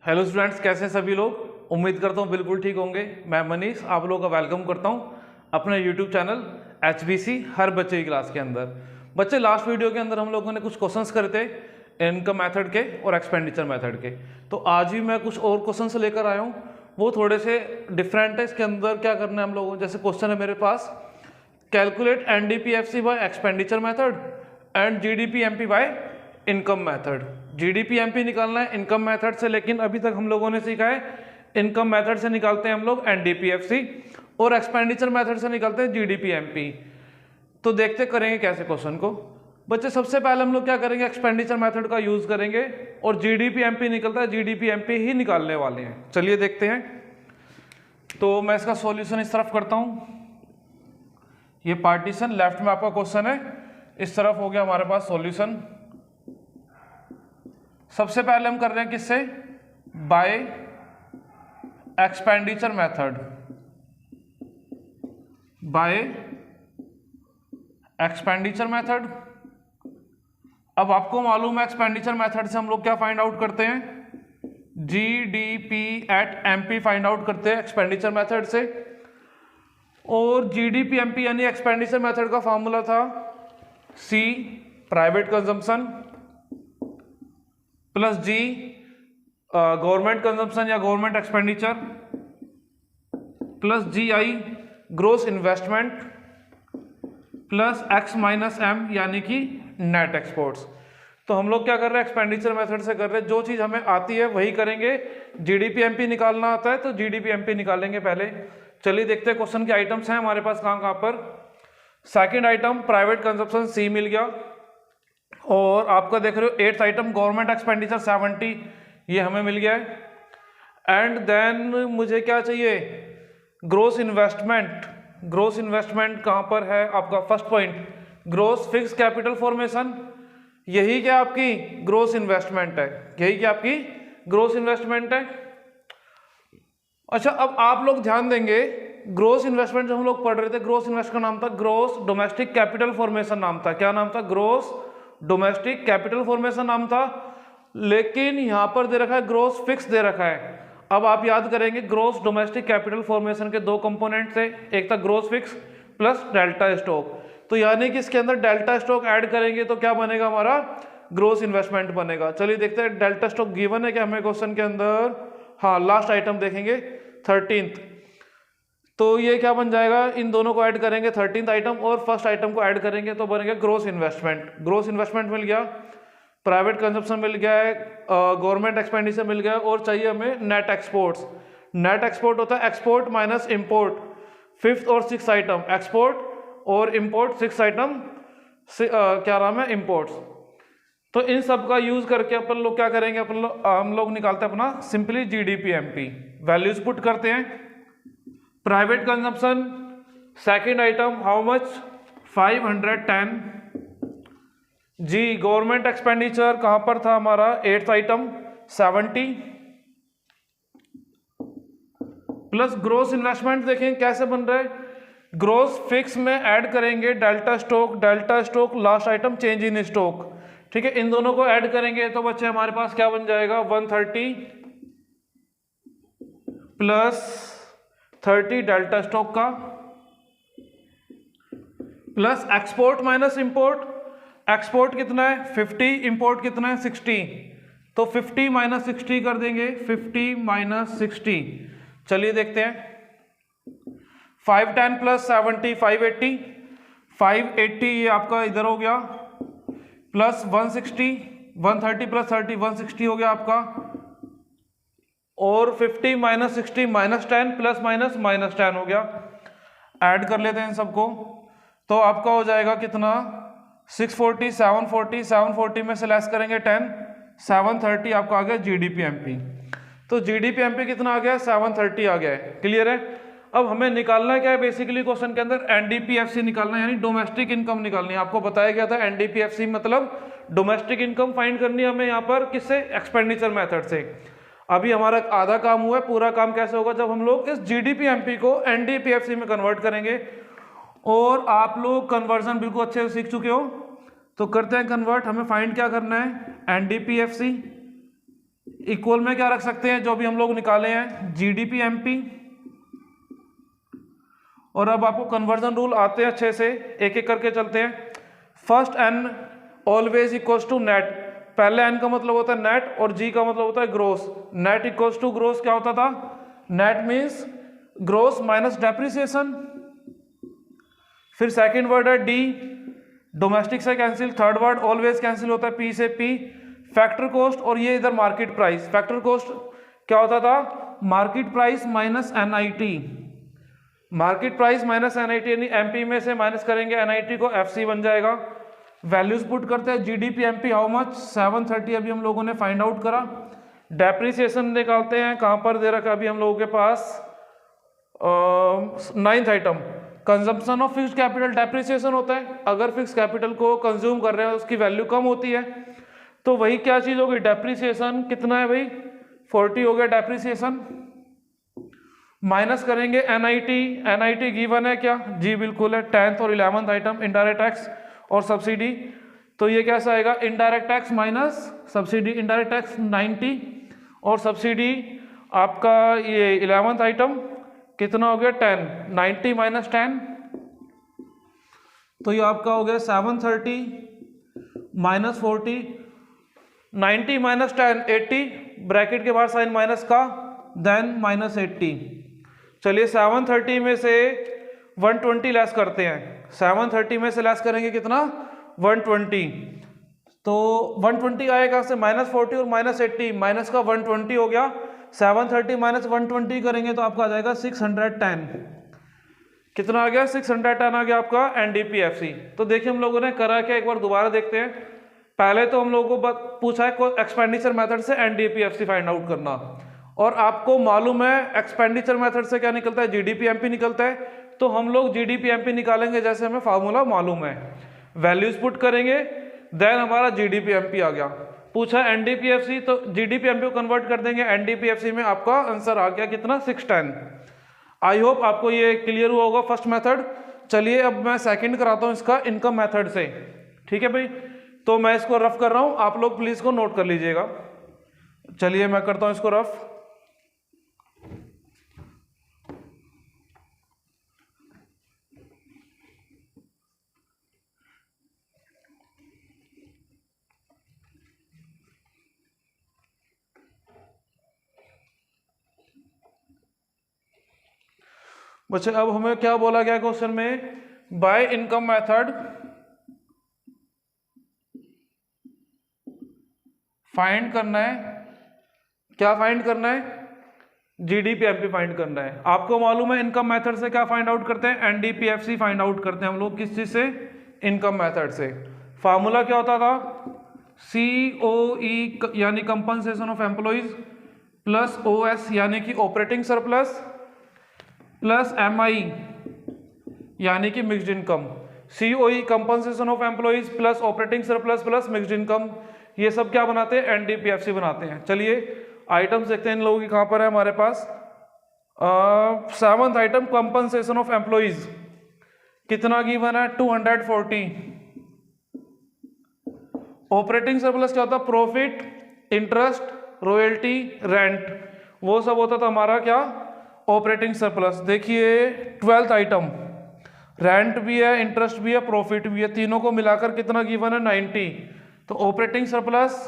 Hello students, कैसे हैं सभी लोग। उम्मीद करता हूँ बिल्कुल ठीक होंगे। मैं मनीष आप लोगों का वेलकम करता हूँ अपने यूट्यूब चैनल HBC हर बच्चे की क्लास के अंदर। बच्चे, लास्ट वीडियो के अंदर हम लोगों ने कुछ क्वेश्चंस करे थे इनकम मेथड के और एक्सपेंडिचर मेथड के। तो आज भी मैं कुछ और क्वेश्चंस लेकर आया हूँ, वो थोड़े से डिफरेंट है। इसके अंदर क्या करना है हम लोगों को, जैसे क्वेश्चन है मेरे पास, calculate NDPFC by expenditure method and GDPMP by income method. GDPMP निकालना है इनकम मेथड से, लेकिन अभी तक हम लोगों ने सीखा है इनकम मेथड से निकालते हैं हम लोग NDPFC और एक्सपेंडिचर मेथड से निकालते हैं GDPMP। तो देखते करेंगे कैसे क्वेश्चन को। बच्चे, सबसे पहले हम लोग क्या करेंगे, एक्सपेंडिचर मेथड का यूज करेंगे और GDPMP निकलता है, GDPMP ही निकालने वाले हैं। चलिए देखते हैं। तो मैं इसका सॉल्यूशन इस तरफ करता हूं। ये पार्टीशन लेफ्ट में आपका क्वेश्चन है, इस तरफ हो गया हमारे पास सॉल्यूशन। सबसे पहले हम कर रहे हैं किससे, bye expenditure method, bye expenditure method. अब आपको मालूम है एक्सपेंडिचर मेथड से हम लोग क्या फाइंड आउट करते हैं, GDP@MP फाइंड आउट करते हैं एक्सपेंडिचर मेथड से। और GDPMP यानी एक्सपेंडिचर मेथड का फॉर्मूला था C private consumption plus G government consumption या government expenditure plus GI gross investment plus X minus M यानी कि नेट एक्सपोर्ट्स। तो हम लोग क्या कर रहे हैं, एक्सपेंडिचर मेथड से कर रहे हैं, जो चीज हमें आती है वही करेंगे। GDPMP निकालना आता है तो GDPMP निकालेंगे पहले। चलिए देखते हैं क्वेश्चन के आइटम्स हैं हमारे पास कहाँ कहाँ पर। Second item private consumption C मिल गया, और आपका देख रहे हो 8th आइटम गवर्नमेंट एक्सपेंडिचर 70, ये हमें मिल गया है। एंड देन मुझे क्या चाहिए, ग्रोस इन्वेस्टमेंट। ग्रोस इन्वेस्टमेंट कहाँ पर है आपका, first point gross fix capital formation, यही क्या आपकी ग्रोस इन्वेस्टमेंट है, यही क्या आपकी ग्रोस इन्वेस्टमेंट है। अच्छा, अब आप लोग ध्यान देंगे, ग्रोस इन्वेस्टमेंट जो हम लोग पढ़ रहे थे, ग्रोस इन्वेस्टमेंट का नाम था ग्रोस डोमेस्टिक कैपिटल फॉर्मेशन नाम था। क्या नाम था, ग्रोस डोमेस्टिक कैपिटल फॉर्मेशन नाम था। लेकिन यहां पर दे रखा है ग्रोस फिक्स दे रखा है। अब आप याद करेंगे ग्रोस डोमेस्टिक कैपिटल फॉर्मेशन के दो कंपोनेंट थे, एक था gross fix plus delta stock. तो यानी कि इसके अंदर डेल्टा स्टॉक ऐड करेंगे तो क्या बनेगा, हमारा ग्रोस इन्वेस्टमेंट बनेगा। चलिए देखते हैं डेल्टा स्टॉक गिवन है क्या हमें क्वेश्चन के अंदर। हाँ, लास्ट आइटम देखेंगे 13th। तो ये क्या बन जाएगा, इन दोनों को ऐड करेंगे 13th आइटम और फर्स्ट आइटम को ऐड करेंगे तो बनेगा ग्रोस इन्वेस्टमेंट। ग्रोस इन्वेस्टमेंट मिल गया, प्राइवेट कंजप्शन मिल गया है, गवर्नमेंट एक्सपेंडिचर मिल गया, और चाहिए हमें नेट एक्सपोर्ट्स। नेट एक्सपोर्ट होता है एक्सपोर्ट माइनस इम्पोर्ट। 5th और 6th आइटम एक्सपोर्ट और इम्पोर्ट, 6th आइटम क्या नाम है, इम्पोर्ट्स। तो इन सब का यूज करके अपन लोग क्या करेंगे, हम लोग निकालते हैं अपना सिंपली GDPMP। वैल्यूज पुट करते हैं। Private consumption second item how much, 510। G government expenditure कहां पर था हमारा, 8th item 70 plus gross investment. देखें कैसे बन रहा है, ग्रोस फिक्स में ऐड करेंगे delta stock, delta stock last item change in stock. ठीक है, इन दोनों को ऐड करेंगे तो बच्चे हमारे पास क्या बन जाएगा, 130 प्लस 30 डेल्टा स्टॉक का plus export minus import. Export कितना है 50, इंपोर्ट कितना है 60, तो 50 माइनस 60 कर देंगे, 50 माइनस 60। चलिए देखते हैं, 510 प्लस 70 580, 580 ये आपका इधर हो गया, प्लस 160, 130 प्लस 30 160 हो गया आपका, और 50 minus 60 minus 10 plus minus minus 10 हो गया। ऐड कर लेते हैं इन सबको, तो आपका हो जाएगा कितना, 640, 740, 740 में से लेस करेंगे 10, 730 आपका आ गया GDPMP। तो GDPMP कितना आ गया, 730 आ गया है। क्लियर है। अब हमें निकालना क्या है, बेसिकली क्वेश्चन के अंदर NDPFC निकालना है, यानी डोमेस्टिक इनकम निकालनी है। आपको बताया गया था NDPFC मतलब डोमेस्टिक इनकम फाइंड करनी है हमें यहाँ पर किससे, एक्सपेंडिचर मेथड से। अभी हमारा आधा काम हुआ है, पूरा काम कैसे होगा, जब हम लोग इस GDPMP को NDPFC में कन्वर्ट करेंगे। और आप लोग कन्वर्जन बिल्कुल अच्छे से सीख चुके हो, तो करते हैं कन्वर्ट। हमें फाइंड क्या करना है, NDPFC इक्वल में क्या रख सकते हैं, जो भी हम लोग निकाले हैं जीडीपी एमपी। और अब आपको कन्वर्जन रूल आते हैं अच्छे से, एक एक करके चलते हैं। First N always equals to net. पहले एन का मतलब होता है नेट और जी का मतलब होता है gross. Net equals to gross क्या होता था, net means gross minus depreciation. फिर सेकंड वर्ड है डी, डोमेस्टिक से cancel. Third word always cancel होता है पी से पी। फैक्टर कॉस्ट और ये इधर मार्केट प्राइस। फैक्टर कॉस्ट क्या होता था, market price minus NIT. Market price minus NIT, यानी एमपी में से माइनस करेंगे एनआईटी को, एफसी बन जाएगा। वैल्यूज पुट करते हैं, जीडीपी एमपी हाउ मच 730 अभी हम लोगों ने फाइंड आउट करा। डेप्रिसिएशन निकालते हैं, कहां पर दे रखा अभी हम लोगों के पास, 9th item consumption of fixed capital. Depreciation होता है अगर फिक्स कैपिटल को कंज्यूम कर रहे हैं उसकी वैल्यू कम होती है, तो वही क्या चीज होगी, डेप्रिसिएशन। कितना है भाई, 40 हो गया डेप्रिसिएशन। माइनस करेंगे एनआईटी, एनआईटी गिवन है क्या, जी बिल्कुल है। 10th और 11th आइटम इनडायरेक्ट टैक्स और सब्सिडी, तो ये कैसा आएगा, indirect tax minus subsidy. Indirect tax 90 और सब्सिडी आपका ये 11th आइटम कितना हो गया 10, 90 माइनस 10, तो ये आपका हो गया 730 माइनस 40, 90 माइनस 10 80, ब्रैकेट के बाहर साइन माइनस का, देन माइनस 80। चलिए 730 में से 120 लेस करते हैं। 730 में से लेस करेंगे कितना, 120, तो 120 आएगा से माइनस 40 और माइनस 80, माइनस का 120 हो गया। 730 माइनस 120 करेंगे तो आपका आ जाएगा 610। कितना आ गया, 610 आ गया आपका एनडीपीएफसी। तो देखिए हम लोगों ने करा क्या, एक बार दोबारा देखते हैं। पहले तो हम लोगों को पूछा है एक्सपेंडिचर मेथड से एनडीपीएफसी फाइंड आउट करना, और आपको मालूम है एक्सपेंडिचर मेथड से क्या निकलता है, जीडीपीएमपी निकलता है। तो हम लोग जीडीपीएमपी निकालेंगे जैसे हमें फार्मूला मालूम है, वैल्यूज पुट करेंगे, देन हमारा जीडीपीएमपी आ गया। पूछा एनडीपीएफसी तो जीडीपीएमपी को कन्वर्ट कर देंगे एनडीपीएफसी में, आपका आंसर आ गया कितना, 610। आई होप आपको ये क्लियर हुआ होगा फर्स्ट मेथड। चलिए अब मैं सेकंड कराता हूँ इसका इनकम मेथड से, ठीक है भाई। तो मैं इसको रफ कर रहा हूँ, आप लोग प्लीज को नोट कर लीजिएगा। चलिए मैं करता हूँ इसको रफ। बच्चे अब हमें क्या बोला गया क्वेश्चन में, बाय इनकम मेथड फाइंड करना है, क्या फाइंड करना है, जीडीपीएमपी फाइंड करना है। आपको मालूम है इनकम मेथड से क्या फाइंड आउट करते हैं, एनडीपीएफसी फाइंड आउट करते हैं हम लोग। किस चीज से, इनकम मेथड से। फार्मूला क्या होता था, सीओई यानी compensation of employees plus OS यानी कि ऑपरेटिंग सरप्लस प्लस एमआई यानी कि mixed income. COE compensation of employees plus operating surplus plus mixed income, ये सब क्या बनाते हैं, एनडीपीएफसी बनाते हैं। चलिए आइटम्स देखते हैं इन लोगों की, कहां पर है हमारे पास। 7th item compensation of employees, कितना गिवन है, 240। ऑपरेटिंग सरप्लस क्या होता है, प्रॉफिट, इंटरेस्ट, रॉयल्टी, रेंट, वो सब होता था हमारा क्या, ऑपरेटिंग सरप्लस। देखिए 12th आइटम, रेंट भी है, इंटरेस्ट भी है, प्रॉफिट भी है, तीनों को मिलाकर कितना गिवन है, 90। तो ऑपरेटिंग सरप्लस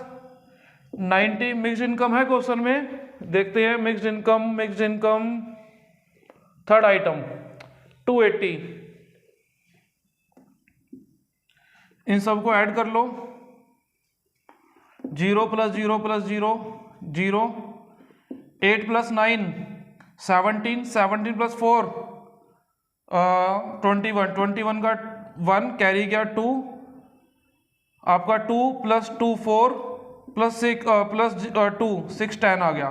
90, मिक्स्ड इनकम है क्वेश्चन में, देखते हैं mixed income. Mixed income 3rd item 280, इन सबको ऐड कर लो, 0 प्लस 0 प्लस 0 0, 8 प्लस 9 17, 17 प्लस 4 21, 21 का 1 कैरी गया 2, आपका 2 प्लस 2 4 प्लस 6 प्लस 2 610 आ गया।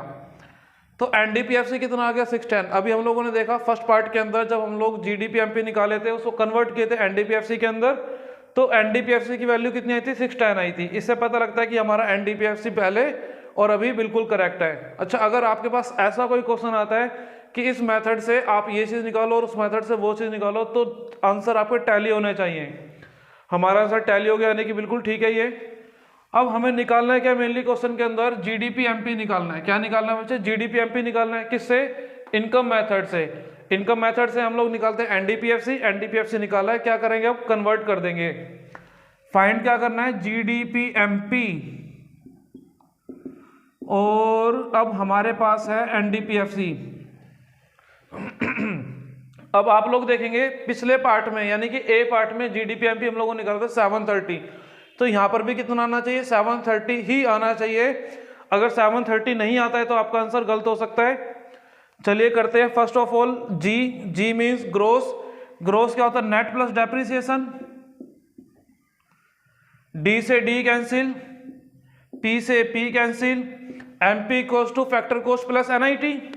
तो एनडीपीएफसी कितना आ गया, 610। अभी हम लोगों ने देखा फर्स्ट पार्ट के अंदर जब हम लोग जीडीपीएमपी निकाले थे उसको कन्वर्ट किए थे एनडीपीएफसी के अंदर, तो एनडीपीएफसी की वैल्यू कितनी आई थी, 610 आई थी। इससे पता लगता है कि हमारा एनडीपीएफसी पहले और अभी बिल्कुल करेक्ट है। अच्छा, अगर आपके पास ऐसा कोई क्वेश्चन आता है कि इस मेथड से आप ये चीज निकालो और उस मेथड से वो चीज निकालो, तो आंसर आपके टैली होने चाहिए। हमारा आंसर टैली हो गया यानी कि बिल्कुल ठीक है ये। अब हमें निकालना है क्या मेनली क्वेश्चन के अंदर, जीडीपी एमपी निकालना है। क्या निकालना है बच्चे, जीडीपी एमपी निकालना है। किससे, इनकम मेथड से। इनकम मेथड से हम लोग निकालते हैं एनडीपीएफसी, एनडीपीएफसी निकाला है, क्या करेंगे अब कन्वर्ट कर देंगे। फाइंड क्या करना है, जीडीपी एमपी, और अब हमारे पास है एनडीपीएफसी। अब आप लोग देखेंगे पिछले पार्ट में यानी कि ए पार्ट में जीडीपी एमपी हम लोगों ने निकाला था 730, तो यहां पर भी कितना आना चाहिए, 730 ही आना चाहिए। अगर 730 नहीं आता है तो आपका आंसर गलत हो सकता है। चलिए करते हैं। First of all G means gross. Gross क्या होता है, नेट प्लस डेप्रिसिएशन। डी से डी कैंसिल, पी से P cancel, MP equals to factor cost plus NIT.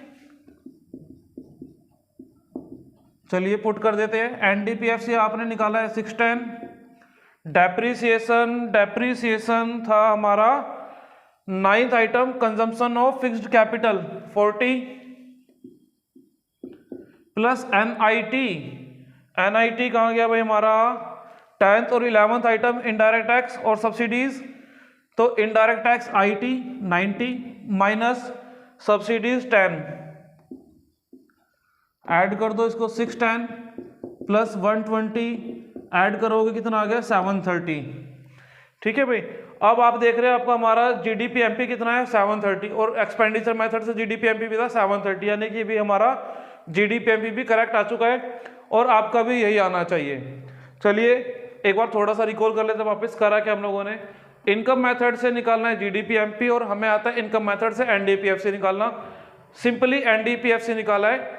चलिए पुट कर देते हैं। एनडीपीएफसी आपने निकाला है 610। डेप्रीसिएशन था हमारा 9th item, consumption of fixed capital 40 plus NIT. NIT कहाँ गया भाई हमारा, 10th और 11th आइटम इनडायरेक्ट टैक्स और सब्सिडीज। तो indirect tax IT 90 minus subsidies 10, add कर दो इसको 610 प्लस 120, ऐड करोगे कितना आ गया 730। ठीक है भाई। अब आप देख रहे हैं आपका हमारा जीडीपी एमपी कितना है 730, और एक्सपेंडिचर मेथड से जीडीपी एमपी भी था 730, यानी कि भी हमारा जीडीपी एमपी भी करेक्ट आ चुका है और आपका भी यही आना चाहिए। चलिए एक बार थोड़ा सा रिकॉल कर लेते हैं वापस। करा क्या हम लोगों ने, इनकम मेथड से निकालना है जीडीपी एमपी और हमें आता है इनकम मेथड से एनडीपीएफसी निकालना। सिंपली एनडीपीएफसी निकाला है।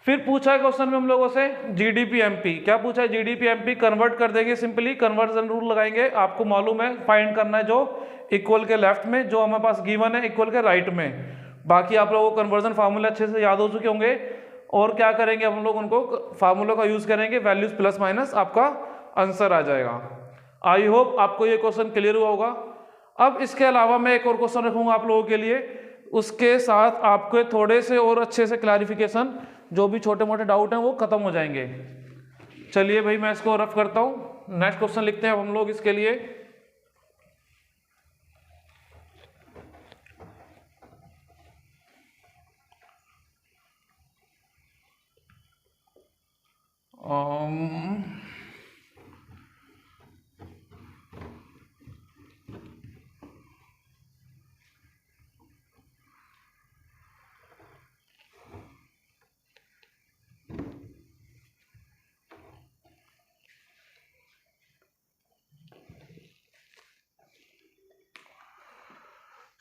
फिर पूछा है क्वेश्चन में हम लोगों से जीडीपी एमपी, क्या पूछा है, जीडीपी एमपी कन्वर्ट कर देंगे। सिंपली कन्वर्जन रूल लगाएंगे। आपको मालूम है फाइंड करना है जो इक्वल के लेफ्ट में, जो हमारे पास गिवन है इक्वल के राइट में। बाकी आप लोगों को कन्वर्जन फार्मूले अच्छे से याद हो चुके होंगे। और क्या करेंगे हम लोग, उनको फार्मूलों का यूज करेंगे, वैल्यूज प्लस माइनस, आपका आंसर आ जाएगा। आई होप आपको ये क्वेश्चन क्लियर हुआ होगा। अब इसके अलावा मैं एक और क्वेश्चन रखूंगा आप लोगों के लिए, उसके साथ आपके थोड़े से और अच्छे से क्लैरिफिकेशन, जो भी छोटे मोटे डाउट हैं वो खत्म हो जाएंगे। चलिए भाई मैं इसको रफ करता हूं। नेक्स्ट क्वेश्चन लिखते हैं अब हम लोग इसके लिए।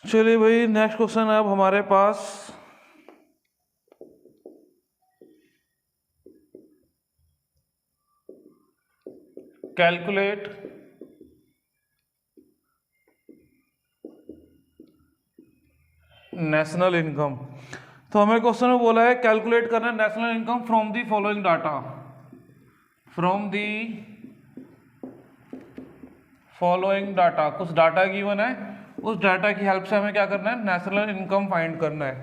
चलिए भाई नेक्स्ट क्वेश्चन है अब हमारे पास। Calculate national income. तो हमें क्वेश्चन में बोला है कैलकुलेट करना है national income from the following data. From the following data, कुछ डाटा गिवन है, उस डाटा की हेल्प से हमें क्या करना है, नेशनल इनकम फाइंड करना है।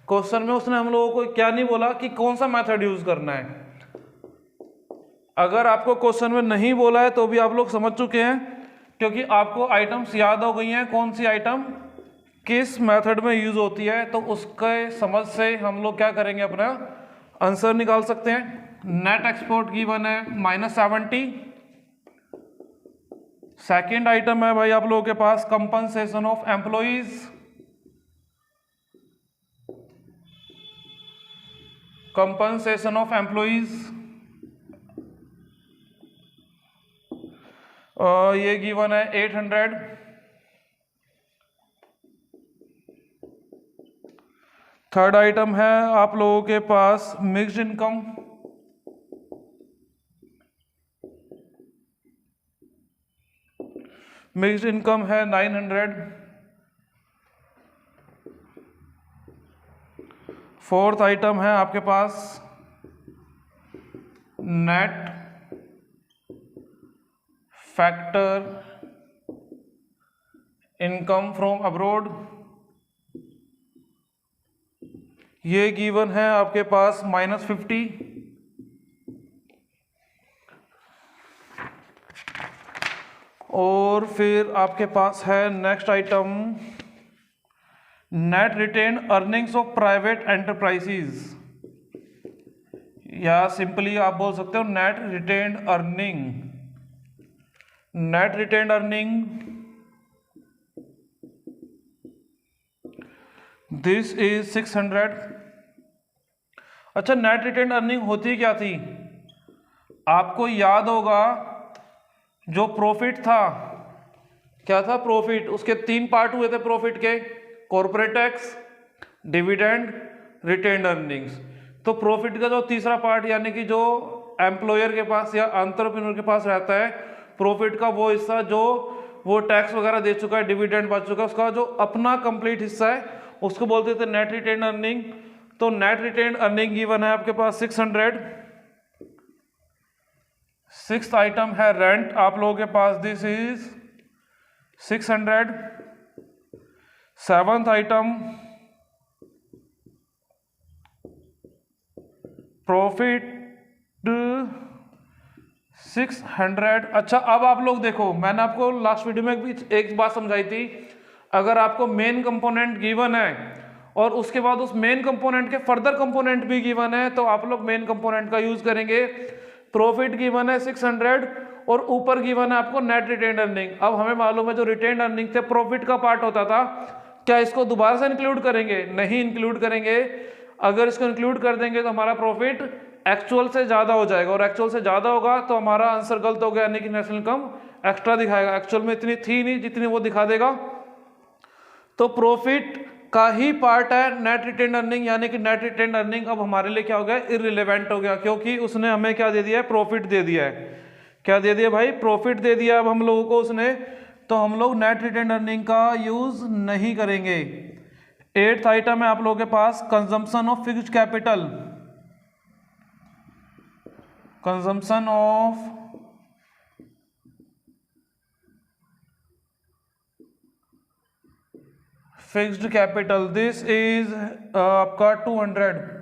क्वेश्चन में उसने हम लोगों को क्या नहीं बोला कि कौन सा मेथड यूज करना है। अगर आपको क्वेश्चन में नहीं बोला है तो भी आप लोग समझ चुके हैं, क्योंकि आपको आइटम्स याद हो गई हैं, कौन सी आइटम किस मेथड में यूज होती है। तो उसके समझ से हम लोग क्या करेंगे, अपना आंसर निकाल सकते हैं। नेट एक्सपोर्ट गिवन है -70। सेकेंड आइटम है भाई आप लोगों के पास compensation of employees, compensation of employees ये गिवन है 800। थर्ड आइटम है आप लोगों के पास मिक्स्ड इनकम, मिक्स्ड इनकम है 900। फोर्थ आइटम है आपके पास net factor income from abroad, ये गिवन है आपके पास -50। और फिर आपके पास है next item, net retained earnings of private enterprises, या सिंपली आप बोल सकते हो net retained earning. Net retained earning this is 600। अच्छा, नेट रिटेन अर्निंग होती क्या थी? आपको याद होगा जो प्रॉफिट था, क्या था प्रॉफिट, उसके 3 पार्ट हुए थे प्रॉफिट के, corporate tax, dividend, retained earnings. तो प्रॉफिट का जो तीसरा पार्ट यानी कि जो एम्प्लॉयर के पास या एंटरप्रेन्योर के पास रहता है, प्रॉफिट का वो हिस्सा जो वो टैक्स वगैरह दे चुका है, डिविडेंड बच चुका है, उसका जो अपना कंप्लीट हिस्सा है उसको बोलते थे नेट रिटेन अर्निंग। तो नेट रिटेन अर्निंग गिवन है आपके पास 600। सिक्स्थ आइटम है रेंट, आप लोगों के पास this is 600। Seventh item profit 600। अच्छा, अब आप लोग देखो, मैंने आपको लास्ट वीडियो में भी एक बात समझाई थी, अगर आपको मेन कंपोनेंट गिवन है और उसके बाद उस मेन कंपोनेंट के फर्दर कंपोनेंट भी गिवन है तो आप लोग मेन कंपोनेंट का यूज करेंगे। प्रॉफिट गिवन है 600 और ऊपर गिवन है आपको नेट रिटेन अर्निंग। अब हमें मालूम है जो रिटेन अर्निंग थे प्रॉफिट का पार्ट होता था, क्या इसको दोबारा से इंक्लूड करेंगे? नहीं इंक्लूड करेंगे। अगर इसको इंक्लूड कर देंगे तो हमारा प्रॉफिट एक्चुअल से ज्यादा हो जाएगा, और एक्चुअल से ज्यादा होगा तो हमारा आंसर गलत हो गया, यानी कि नेशनल इनकम एक्स्ट्रा दिखाएगा। एक्चुअल में इतनी थी नहीं जितनी वो दिखा देगा। तो प्रॉफिट का ही पार्ट है नेट रिटेन अर्निंग, यानी कि नेट रिटेन अर्निंग अब हमारे लिए क्या हो गया, इररिलेवेंट हो गया, क्योंकि उसने हमें क्या दे दिया है, प्रॉफिट दे दिया है। क्या दे दिया भाई? प्रॉफिट दे दिया अब हम लोगों को उसने, तो हम लोग नेट रिटेन अर्निंग का यूज नहीं करेंगे। 8th आइटम है आप लोगों के पास consumption of fixed capital. Consumption of fixed capital, this is आपका 200।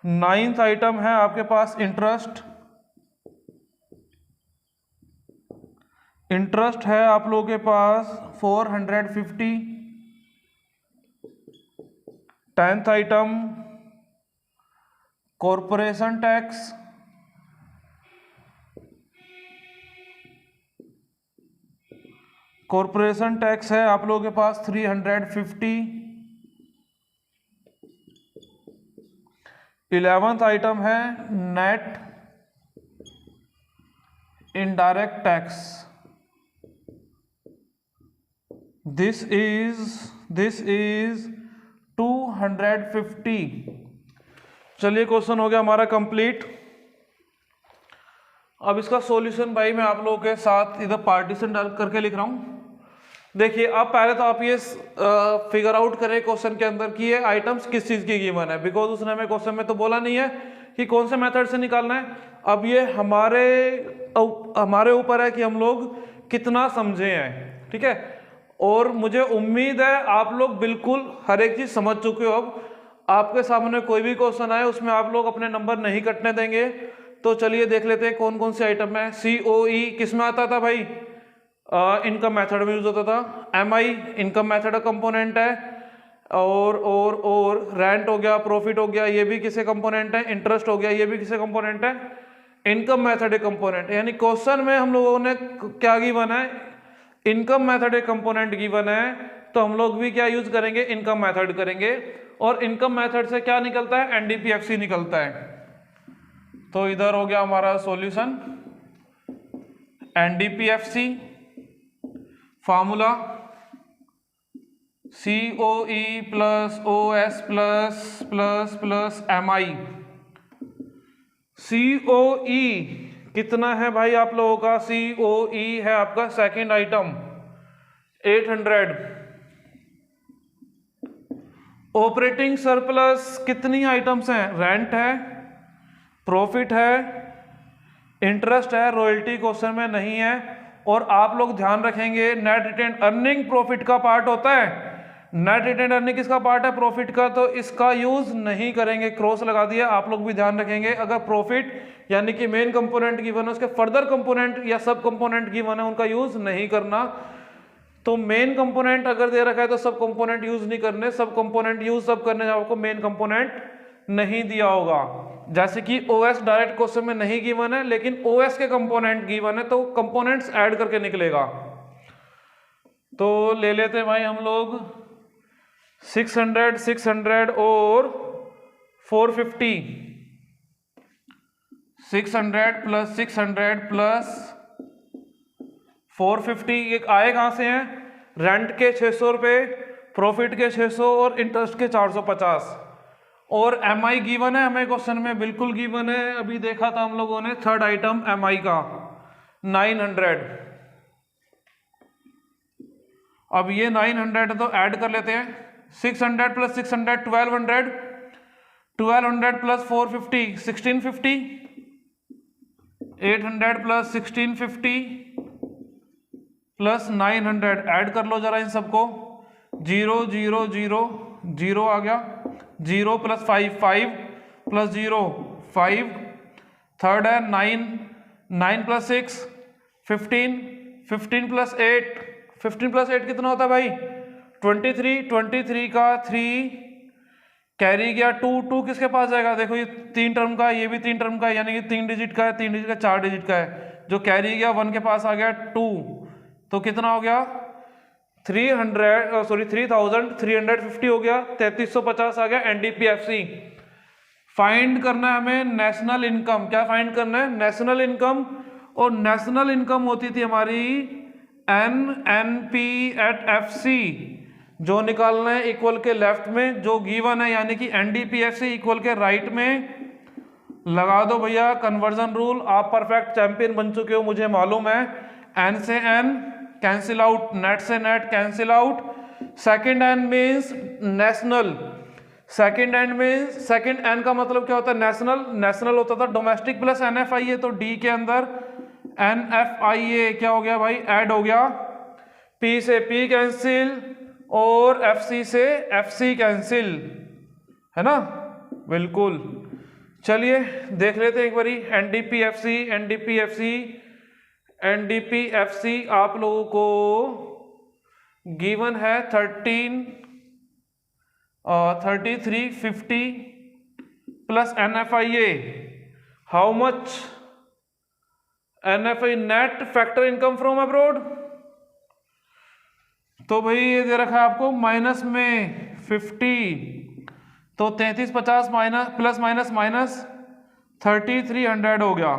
9th आइटम है आपके पास इंटरेस्ट। इंटरेस्ट है आप लोगों के पास 450। 10th item corporation tax. Corporation tax है आप लोगों के पास 350। 11th आइटम है net indirect tax, this is 250। चलिए, क्वेश्चन हो गया हमारा कंप्लीट। अब इसका सॉल्यूशन भाई मैं आप लोगों के साथ इधर पार्टीशन डाल करके लिख रहा हूं। देखिए, अब पहले तो आप ये फिगर आउट करें क्वेश्चन के अंदर कि ये आइटम्स किस चीज की गिवन है, बिकॉज उसने हमें क्वेश्चन में तो बोला नहीं है कि कौन से मेथड से निकालना है। अब ये हमारे ऊपर है कि हम लोग कितना समझे हैं, ठीक है। और मुझे उम्मीद है आप लोग बिल्कुल हर एक चीज समझ चुके हो। अब आपके सामने कोई भी क्वेश्चन आए उसमें आप लोग अपने नंबर नहीं कटने देंगे। तो चलिए देख लेते हैं कौन कौन से आइटम है। COE किस में आता था भाई? इनकम मेथड में यूज होता था। MI इनकम मेथड का कंपोनेंट है। और रेंट हो गया, प्रॉफिट हो गया, ये भी किसे कंपोनेंट है? इंटरेस्ट हो गया, ये भी किसे कंपोनेंट है? इनकम मेथड एक कंपोनेंट। यानी क्वेश्चन में हम लोगों ने क्या गिवन है? इनकम मेथड एक कंपोनेंट गिवन है, तो हम लोग भी क्या यूज करेंगे? इनकम मेथड करेंगे। और इनकम मेथड से क्या निकलता है? NDPFC निकलता है। तो इधर हो गया हमारा solution. NDPFC formula COE plus OS plus MI। COE कितना है भाई आप लोगों का? COE है आपका सेकंड आइटम 800। ऑपरेटिंग सरप्लस कितनी आइटम्स हैं? रेंट है, प्रॉफिट है, इंटरेस्ट है, रॉयल्टी क्वेश्चन में नहीं है। और आप लोग ध्यान रखेंगे नेट रिटेन अर्निंग प्रॉफिट का पार्ट होता है, नेट रिटेन्ड अर्निंग किसका पार्ट है? प्रॉफिट का, तो इसका यूज नहीं करेंगे, क्रॉस लगा दिया। आप लोग भी ध्यान रखेंगे, अगर प्रॉफिट यानी कि मेन कंपोनेंट गिवन है, उसके फर्दर कंपोनेंट या सब कंपोनेंट गिवन है, उनका यूज नहीं करना। तो मेन कंपोनेंट अगर दे रखा है तो सब कंपोनेंट यूज नहीं करने, सब कंपोनेंट यूज सब करने जब आपको मेन कंपोनेंट नहीं दिया होगा। जैसे कि ओएस डायरेक्ट क्वेश्चन में नहीं गिवन है, लेकिन ओएस के कंपोनेंट गिवन है, तो कंपोनेंट्स ऐड करके निकलेगा। तो ले लेते हैं भाई हम लोग 600 600 और 450, 600 प्लस 600 प्लस 450, ये आए कहां से हैं? रेंट के 600 रुपये, प्रॉफिट के 600 और इंटरेस्ट के 450। और एमआई गिवन है हमें क्वेश्चन में, बिल्कुल गिवन है, अभी देखा था हम लोगों ने थर्ड आइटम एमआई का 900। अब ये 900 है तो ऐड कर लेते हैं, 600 plus 600 1200, 1200 plus 450 1650, 800 plus 1650 plus 900, add कर लो जरा इन सबको, 0 0 0 0 आ गया, 0 प्लस 5 5 प्लस 0 5, थर्ड है 9 9 प्लस 6 15, 15 प्लस 8 15 प्लस 8 कितना होता है भाई? 23, 23 का 3 कैरी गया 2, 2 किसके पास जाएगा? देखो ये 3 टर्म का है, ये भी 3 टर्म का है, यानी कि 3 डिजिट का है, 3 डिजिट का 4 डिजिट का है। जो कैरी गया 1 के पास आ गया 2, तो कितना हो गया? 3350 हो गया, 3350 आ गया एनडीपीएफसी। फाइंड करना है हमें नेशनल इनकम। क्या फाइंड करना है? National income. और नेशनल इनकम होती थी हमारी एनएनपी एट एफसी, जो निकालना है इक्वल के लेफ्ट में, जो गिवन है यानी कि एनडीपीएफसी इक्वल के राइट में। लगा दो भैया कन्वर्जन रूल, आप परफेक्ट चैंपियन बन चुके हो मुझे मालूम है। एन से एन कैंसिल आउट, नेट से net cancel out, second N means national, second N means, second N का मतलब क्या होता है? नेशनल। नेशनल होता था डोमेस्टिक प्लस एनएफआईए, तो डी के अंदर एनएफआईए क्या हो गया भाई? ऐड हो गया, पी से पी कैंसिल और एफसी से एफसी कैंसिल, है ना? बिल्कुल। चलिए देख लेते हैं एक बारी एनडीपीएफसी, एनडीपीएफसी, एनडीपीएफसी आप लोगों को गिवन है 3350 plus NFIA. How much? NFI net factor income from abroad, तो भाई ये दे रखा है आपको माइनस में 50, तो 3350 माइनस प्लस माइनस माइनस 3300 हो गया।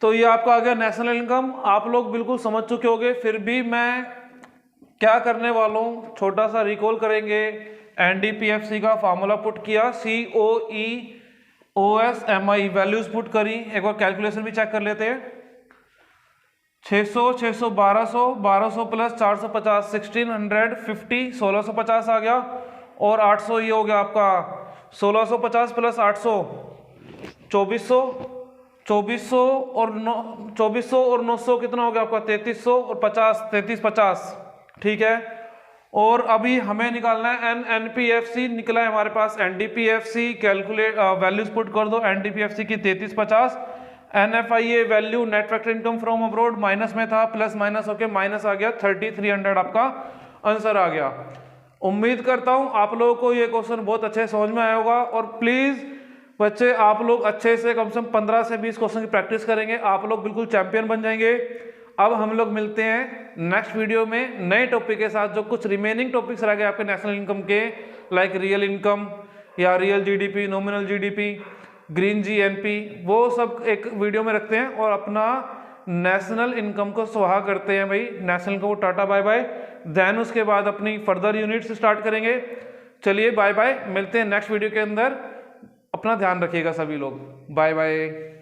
तो ये आपका आ गया नेशनल इनकम। आप लोग बिल्कुल समझ चुके होंगे, फिर भी मैं क्या करने वाला हूँ, छोटा सा रिकॉल करेंगे। एनडीपीएफसी का फार्मूला पुट किया, COEOSMI वैल्यूज पुट करी, एक बार कैलकुलेशन भी चेक कर लेते हैं। 600 600 1200, 1200 प्लस 450 1650, 1650 आ गया, और 800 ये हो गया आपका 1650 प्लस 800 2400, 2400 और 900 कितना हो गया आपका? 3300 और 50 3350, ठीक है। और अभी हमें निकालना है एनएनपीएफसी, निकला है हमारे पास एनडीपीएफसी, कैलकुलेट वैल्यूज पुट कर दो एनडीपीएफसी की 3350, NFIA value net factor income from abroad minus में था, प्लस माइनस होके माइनस आ गया, 3300 आपका आंसर आ गया। उम्मीद करता हूं आप लोगों को ये क्वेश्चन बहुत अच्छे समझ में आया होगा। और प्लीज बच्चे आप लोग अच्छे से कम 15 से 20 क्वेश्चन की प्रैक्टिस करेंगे, आप लोग बिल्कुल चैंपियन बन जाएंगे। अब हम लोग मिलते हैं नेक्स्ट वीडियो में नए टॉपिक के साथ, जो कुछ रिमेनिंग टॉपिक्स रह गए आपके नेशनल इनकम के, लाइक रियल इनकम या real GDP, nominal GDP, green GNP, वो सब एक वीडियो में रखते हैं और अपना नेशनल इनकम को सुहा करते हैं भाई। नेशनल इनकम को टाटा बाय बाय, देन उसके बाद अपनी फर्दर यूनिट्स स्टार्ट करेंगे। चलिए बाय बाय, मिलते हैं नेक्स्ट वीडियो के अंदर। अपना ध्यान रखिएगा सभी लोग, बाय बाय।